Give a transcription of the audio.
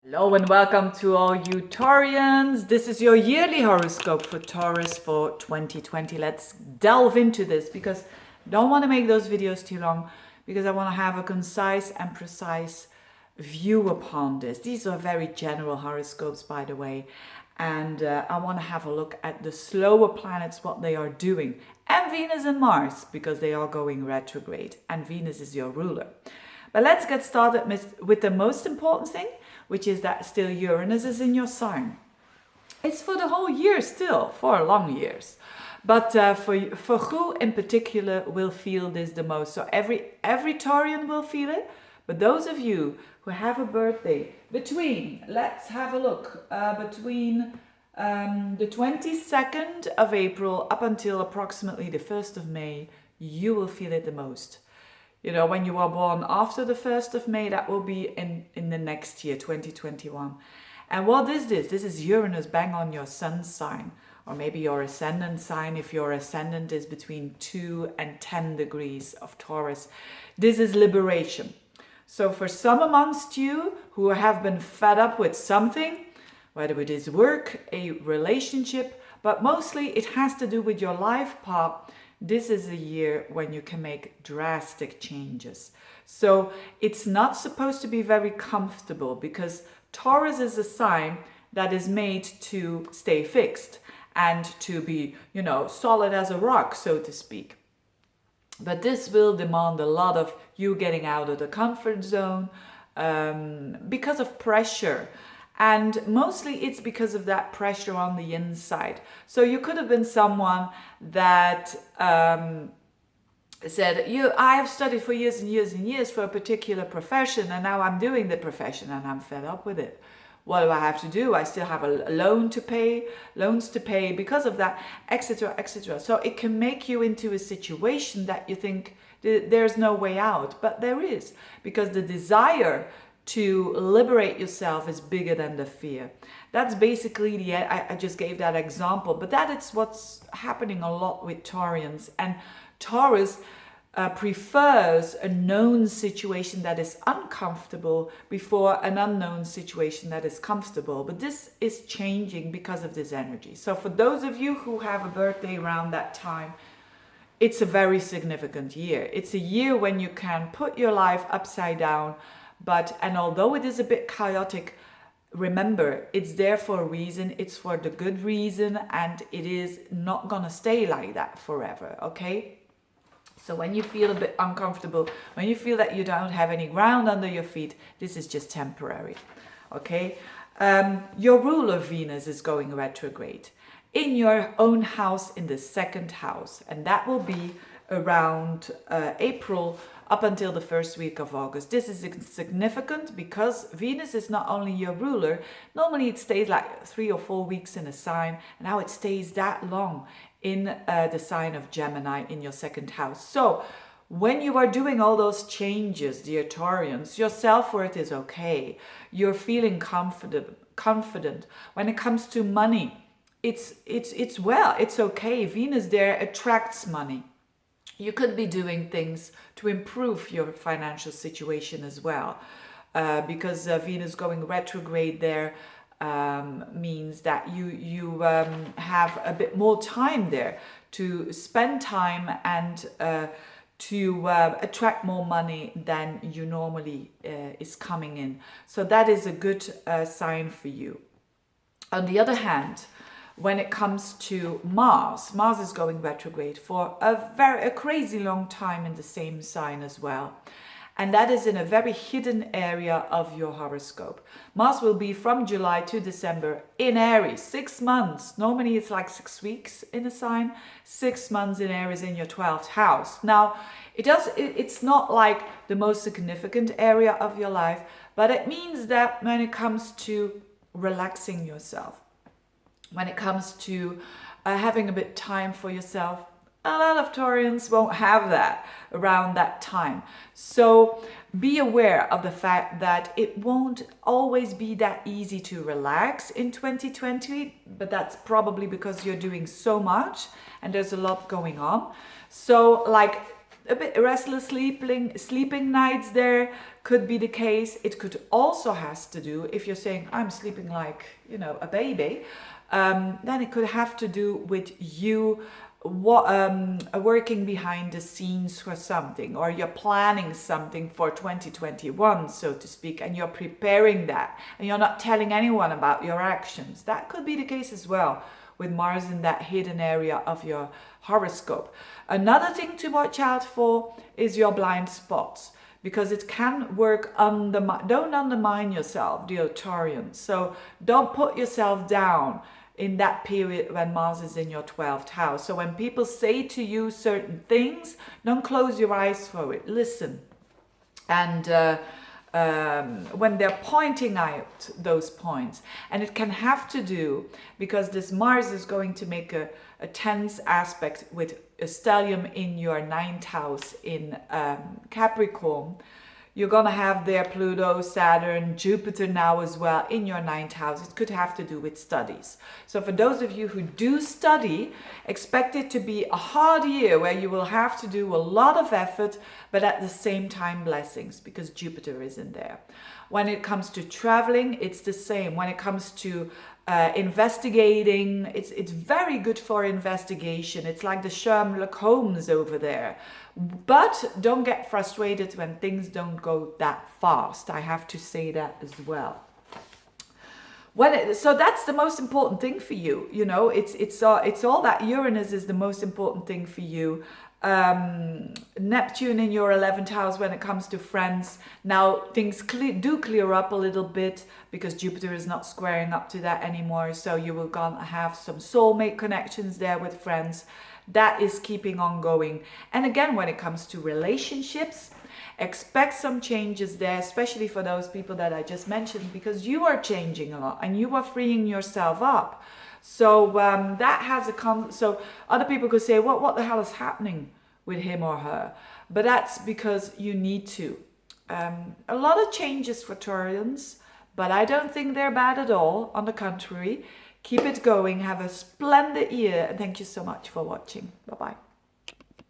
Hello and welcome to all you Taurians. This is your yearly horoscope for Taurus for 2020. Let's delve into this because I don't want to make those videos too long because I want to have a concise and precise view upon this. These are very general horoscopes, by the way, and I want to have a look at the slower planets, what they are doing, and Venus and Mars because they are going retrograde and Venus is your ruler. But let's get started with the most important thing, which is that still Uranus is in your sign. It's for the whole year still, for long years. But for who in particular will feel this the most? So every Taurian will feel it, but those of you who have a birthday between, let's have a look, between the 22nd of April up until approximately the 1st of May, you will feel it the most. You know, when you are born after the 1st of May, that will be in the next year, 2021. And what is this? This is Uranus bang on your sun sign, or maybe your ascendant sign if your ascendant is between 2 and 10 degrees of Taurus. This is liberation. So for some amongst you who have been fed up with something, whether it is work, a relationship, but mostly it has to do with your life path, this is a year when you can make drastic changes. So it's not supposed to be very comfortable because Taurus is a sign that is made to stay fixed and to be, you know, solid as a rock, so to speak. But this will demand a lot of you getting out of the comfort zone because of pressure. And mostly it's because of that pressure on the inside. So you could have been someone that said, I have studied for years and years and years for a particular profession, and now I'm doing the profession and I'm fed up with it. What do I have to do? I still have a loans to pay because of that, etc., etc. So it can make you into a situation that you think there's no way out, but there is, because the desire to liberate yourself is bigger than the fear. That's basically I just gave that example, but that is what's happening a lot with Taurians. And Taurus prefers a known situation that is uncomfortable before an unknown situation that is comfortable. But this is changing because of this energy. So for those of you who have a birthday around that time, it's a very significant year. It's a year when you can put your life upside down. And although it is a bit chaotic, remember, it's there for a reason, it's for the good reason, and it is not gonna stay like that forever, okay? So when you feel a bit uncomfortable, when you feel that you don't have any ground under your feet, this is just temporary, okay? Your ruler Venus is going retrograde in your own house, in the second house, and that will be around April up until the first week of August. This is significant because Venus is not only your ruler. Normally it stays like 3 or 4 weeks in a sign, and now it stays that long in the sign of Gemini in your second house. So when you are doing all those changes, dear Taurians, your self-worth is okay. You're feeling confident. When it comes to money, it's okay. Venus there attracts money. You could be doing things to improve your financial situation as well, because Venus going retrograde there means that you have a bit more time there to spend time and to attract more money than you normally is coming in. So that is a good sign for you. On the other hand, when it comes to Mars is going retrograde for a crazy long time in the same sign as well. And that is in a very hidden area of your horoscope. Mars will be from July to December in Aries, 6 months. Normally it's like 6 weeks in a sign, 6 months in Aries in your 12th house. Now, it's not like the most significant area of your life, but it means that when it comes to relaxing yourself, when it comes to having a bit time for yourself, a lot of Taurians won't have that around that time. So be aware of the fact that it won't always be that easy to relax in 2020, but that's probably because you're doing so much and there's a lot going on. So like a bit restless sleeping nights there could be the case. It could also has to do, if you're saying I'm sleeping like, you know, a baby, then it could have to do with you working behind the scenes for something, or you're planning something for 2021, so to speak, and you're preparing that and you're not telling anyone about your actions. That could be the case as well with Mars in that hidden area of your horoscope. Another thing to watch out for is your blind spots, because it can work don't undermine yourself, dear Taurians. So don't put yourself down in that period when Mars is in your 12th house. So when people say to you certain things, don't close your eyes for it. Listen. And when they're pointing out those points, and it can have to do, because this Mars is going to make a tense aspect with a stellium in your 9th house in Capricorn. You're going to have there Pluto, Saturn, Jupiter now as well in your 9th house. It could have to do with studies. So for those of you who do study, expect it to be a hard year where you will have to do a lot of effort, but at the same time blessings, because Jupiter is in there. When it comes to traveling, it's the same. When it comes to investigating, it's very good for investigation. It's like the Sherlock Holmes over there. But don't get frustrated when things don't go that fast. I have to say that as well. So that's the most important thing for you. You know, it's all that Uranus is the most important thing for you. Neptune in your 11th house when it comes to friends. Now things do clear up a little bit, because Jupiter is not squaring up to that anymore. So you will gonna have some soulmate connections there with friends. That is keeping on going. And again, when it comes to relationships, expect some changes there, especially for those people that I just mentioned, because you are changing a lot and you are freeing yourself up. So that has so other people could say, what the hell is happening with him or her? But that's because you need to. A lot of changes for Taurians, but I don't think they're bad at all. On the contrary, keep it going. Have a splendid year. And thank you so much for watching. Bye-bye.